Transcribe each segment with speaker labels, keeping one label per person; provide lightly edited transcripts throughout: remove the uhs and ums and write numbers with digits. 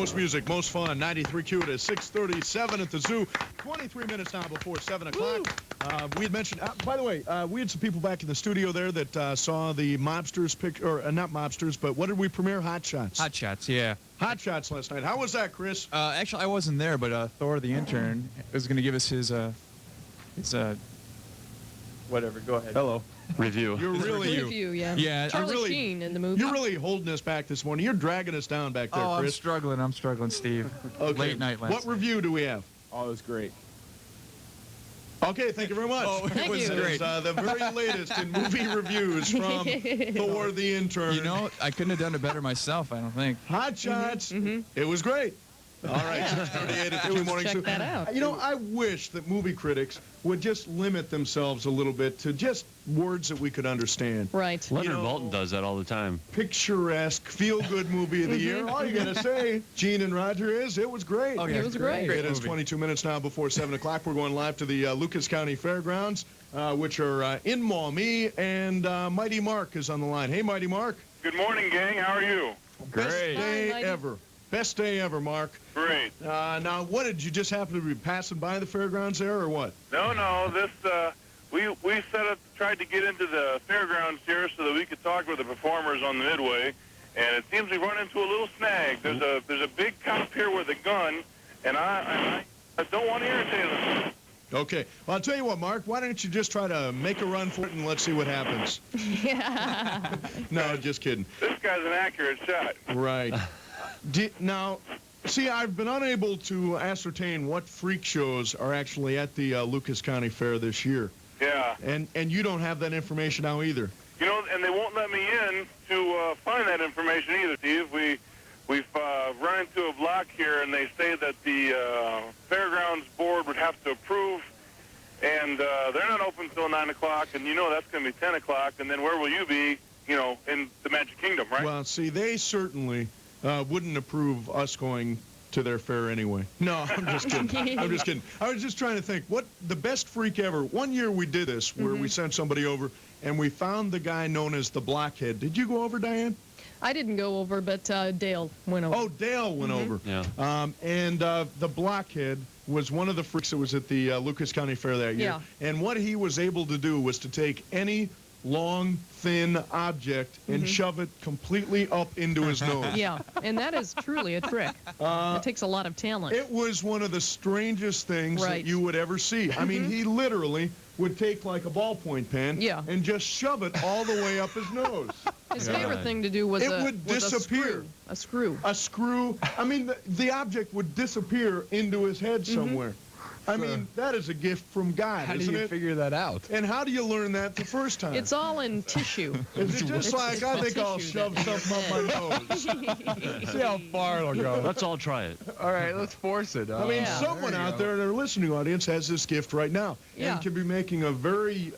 Speaker 1: Most music, most fun. 93Q. It is 6:37 at the zoo. 23 minutes now before 7 o'clock. We had mentioned, by the way, we had some people back in the studio there that saw the Mobsters picture, or not Mobsters, but what did we premiere? Hot Shots.
Speaker 2: Hot Shots, yeah.
Speaker 1: Hot Shots last night. How was that, Chris?
Speaker 2: Actually, I wasn't there, but Thor, the intern, was going to give us his whatever. Go ahead.
Speaker 3: Hello. Review.
Speaker 1: You're really
Speaker 4: Review, yeah.
Speaker 2: Yeah,
Speaker 4: Charlie Sheen in the movie.
Speaker 1: You're really holding us back this morning. You're dragging us down back there,
Speaker 2: I'm
Speaker 1: Chris.
Speaker 2: struggling, Steve.
Speaker 1: Okay.
Speaker 2: Late night last
Speaker 1: What review do we have?
Speaker 3: Oh, it was great.
Speaker 1: Okay, thank you very much.
Speaker 2: Oh, it was great.
Speaker 1: The very latest in movie reviews from Thor the Intern.
Speaker 2: You know, I couldn't have done it better myself, I don't think.
Speaker 1: Hot Shots. It was great. All right, 6:38 at the Two Morning Zoo.
Speaker 4: Check that out.
Speaker 1: You know, I wish that movie critics would just limit themselves a little bit to just words that we could understand.
Speaker 4: Right.
Speaker 5: Leonard Maltin does that all the time.
Speaker 1: Picturesque, feel-good movie of the year. All you got to say, Gene and Roger, is it was great.
Speaker 2: Oh, yeah,
Speaker 4: It was great.
Speaker 1: It is 22 minutes now before 7 o'clock. We're going live to the Lucas County Fairgrounds, which are in Maumee, and Mighty Mark is on the line. Hey, Mighty Mark.
Speaker 6: Good morning, gang. How are you?
Speaker 1: Best
Speaker 3: Great.
Speaker 1: day
Speaker 4: Hi, Mighty.
Speaker 1: ever. Best day ever, Mark.
Speaker 6: Great.
Speaker 1: Now, what, did you just happen to be passing by the fairgrounds there, or what?
Speaker 6: No. This we tried to get into the fairgrounds here so that we could talk with the performers on the midway, and it seems we've run into a little snag. There's a big cop here with a gun, and I don't want to irritate him.
Speaker 1: Okay. Well, I'll tell you what, Mark. Why don't you just try to make a run for it and let's see what happens?
Speaker 4: Yeah.
Speaker 1: No, just kidding.
Speaker 6: This guy's an accurate shot.
Speaker 1: Right. Now, see, I've been unable to ascertain what freak shows are actually at the Lucas County Fair this year.
Speaker 6: Yeah.
Speaker 1: And you don't have that information now either.
Speaker 6: You know, and they won't let me in to find that information either, Steve. We've run into a block here, and they say that the fairgrounds board would have to approve, and they're not open until 9 o'clock, and you know that's going to be 10 o'clock, and then where will you be, you know, in the Magic Kingdom, right?
Speaker 1: Well, see, they certainly wouldn't approve us going to their fair anyway. No, I'm just kidding. I'm just kidding. I was just trying to think, what the best freak ever. One year we did this where we sent somebody over, and we found the guy known as the Blockhead. Did you go over, Diane?
Speaker 4: I didn't go over, but Dale went over.
Speaker 1: Oh, Dale went over.
Speaker 5: Yeah.
Speaker 1: And the Blockhead was one of the freaks that was at the Lucas County Fair that year.
Speaker 4: Yeah.
Speaker 1: And what he was able to do was to take any long, thin object and shove it completely up into his nose.
Speaker 4: Yeah, and that is truly a trick. It takes a lot of talent.
Speaker 1: It was one of the strangest things that
Speaker 4: Right.
Speaker 1: you would ever see. I mean, he literally would take like a ballpoint pen and just shove it all the way up his nose.
Speaker 4: His favorite thing to do was
Speaker 1: It would disappear.
Speaker 4: A screw.
Speaker 1: A screw. I mean, the object would disappear into his head somewhere. I mean, that is a gift from God,
Speaker 3: How do
Speaker 1: isn't
Speaker 3: you
Speaker 1: it?
Speaker 3: figure that out?
Speaker 1: And how do you learn that the first time?
Speaker 4: It's all in tissue.
Speaker 1: Is it just like, I think I'll
Speaker 4: tissue
Speaker 1: shove
Speaker 4: that
Speaker 1: something up my nose?
Speaker 3: See how far it'll go.
Speaker 5: Let's all try it.
Speaker 3: All right, let's force it.
Speaker 1: I mean,
Speaker 4: Yeah.
Speaker 1: someone out there in our listening audience has this gift right now
Speaker 4: Yeah.
Speaker 1: and can be making a very,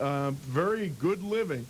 Speaker 1: very good living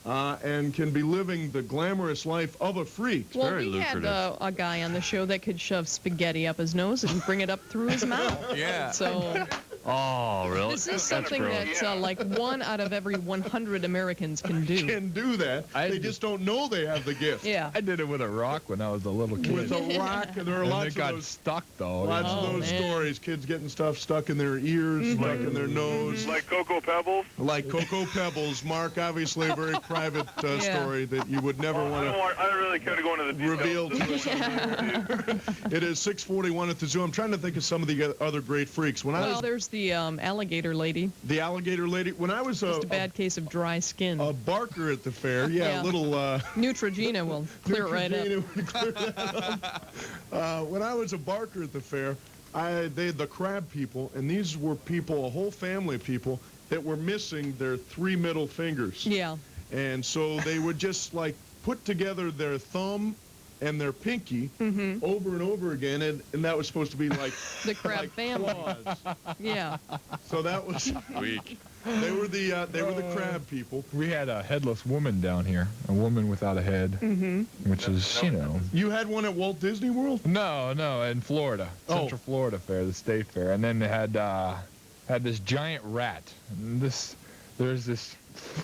Speaker 1: and can be living the glamorous life of a freak.
Speaker 4: Well,
Speaker 5: very
Speaker 4: we had
Speaker 5: lucrative.
Speaker 4: a guy on the show that could shove spaghetti up his nose and bring it up through his mouth.
Speaker 2: Yeah.
Speaker 4: So
Speaker 5: Oh, really?
Speaker 4: this is
Speaker 5: That's
Speaker 4: something
Speaker 5: brilliant.
Speaker 4: that like 1 out of every 100 Americans can do.
Speaker 1: Can do that.
Speaker 3: I
Speaker 1: They
Speaker 3: just-
Speaker 1: just don't know they have the gift.
Speaker 4: Yeah.
Speaker 3: I did it with a rock when I was a little kid.
Speaker 1: With a rock, and there are
Speaker 3: and
Speaker 1: lots
Speaker 3: it
Speaker 1: of
Speaker 3: got
Speaker 1: those.
Speaker 3: stuck, though.
Speaker 1: Lots
Speaker 4: Oh,
Speaker 1: of those
Speaker 4: man.
Speaker 1: stories. Kids getting stuff stuck in their ears, stuck in their nose.
Speaker 6: Like Cocoa Pebbles.
Speaker 1: Like Cocoa Pebbles. Mark, obviously a very private
Speaker 4: Yeah.
Speaker 1: story that you would never want to
Speaker 6: I don't really care to go into the details.
Speaker 1: reveal to us. It is 6:41 at the zoo. I'm trying to think of some of the other great freaks. When I
Speaker 4: Well,
Speaker 1: was
Speaker 4: there's the alligator lady.
Speaker 1: the alligator lady, when I was
Speaker 4: Just a bad case of dry skin.
Speaker 1: a barker at the fair,
Speaker 4: Yeah.
Speaker 1: a little
Speaker 4: Neutrogena will clear it right up.
Speaker 1: Neutrogena would clear that up. When I was a barker at the fair, they had the crab people, and these were people, a whole family of people, that were missing their 3 middle fingers.
Speaker 4: Yeah.
Speaker 1: And so they would just like put together their thumb and their pinky over and over again, and that was supposed to be like
Speaker 4: The crab
Speaker 1: like
Speaker 4: family.
Speaker 1: claws.
Speaker 4: Yeah.
Speaker 1: So that was
Speaker 5: Weak.
Speaker 1: they were the crab people.
Speaker 3: We had a headless woman down here, a woman without a head, which is, you know.
Speaker 1: You had one at Walt Disney World?
Speaker 3: No, in Florida,
Speaker 1: Oh.
Speaker 3: Central Florida Fair, the state fair, and then they had this giant rat. And there's this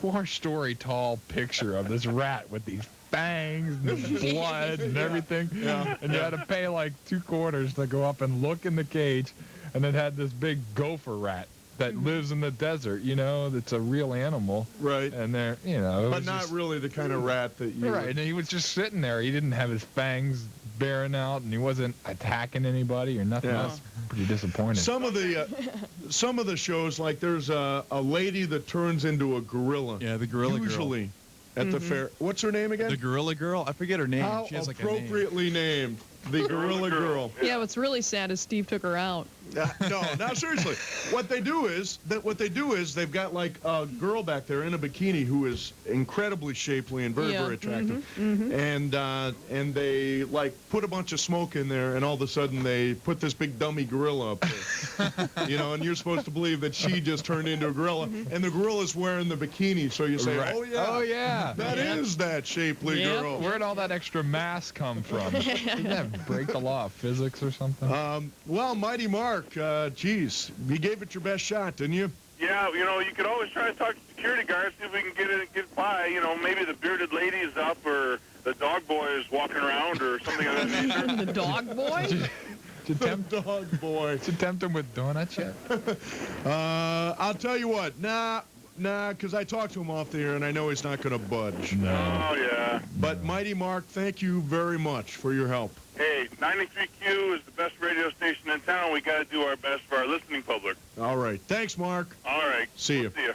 Speaker 3: 4-story tall picture of this rat with these fangs and the blood and everything.
Speaker 1: Yeah.
Speaker 3: And you had to pay like $2 to go up and look in the cage. And it had this big gopher rat that lives in the desert, you know, that's a real animal.
Speaker 1: Right.
Speaker 3: And they're, you know.
Speaker 1: But not really the kind of rat that you...
Speaker 3: Right, and he was just sitting there. He didn't have his fangs bearing out, and he wasn't attacking anybody or nothing.
Speaker 1: Yeah.
Speaker 3: Else. Pretty disappointed.
Speaker 1: Some of the shows, like there's a lady that turns into a gorilla.
Speaker 2: Yeah, the gorilla girl.
Speaker 1: Usually at the fair. What's her name again?
Speaker 2: The gorilla girl? I forget her name.
Speaker 1: How
Speaker 2: She has like a name.
Speaker 1: appropriately named. The gorilla girl.
Speaker 4: Yeah, what's really sad is Steve took her out.
Speaker 1: No, seriously. What they do is they've got like a girl back there in a bikini who is incredibly shapely and very,
Speaker 4: Yeah,
Speaker 1: very attractive. And they like put a bunch of smoke in there, and all of a sudden they put this big dummy gorilla up there. You know, and you're supposed to believe that she just turned into a gorilla, and the gorilla's wearing the bikini, so you say,
Speaker 3: Right.
Speaker 1: oh yeah,
Speaker 3: yeah.
Speaker 1: that is that shapely
Speaker 4: Yep.
Speaker 1: girl.
Speaker 3: Where'd all that extra mass come from? Didn't that break the law of physics or something?
Speaker 1: Well, Mighty Mark, geez, you gave it your best shot, didn't you?
Speaker 6: Yeah, you know, you could always try to talk to security guards, see if we can get by. You know, maybe the bearded lady is up, or the dog boy is walking around, or something of that nature.
Speaker 4: The dog boy?
Speaker 3: To tempt,
Speaker 1: Dog boy.
Speaker 3: to tempt him with donuts yet?
Speaker 1: I'll tell you what, nah, because I talked to him off the air, and I know he's not going to budge.
Speaker 3: No.
Speaker 6: Oh, yeah.
Speaker 1: But Mighty Mark, thank you very much for your help.
Speaker 6: Hey, 93Q is the best radio station in town. We got to do our best for our listening public.
Speaker 1: All right. Thanks, Mark.
Speaker 6: All right.
Speaker 1: See you.
Speaker 6: See you.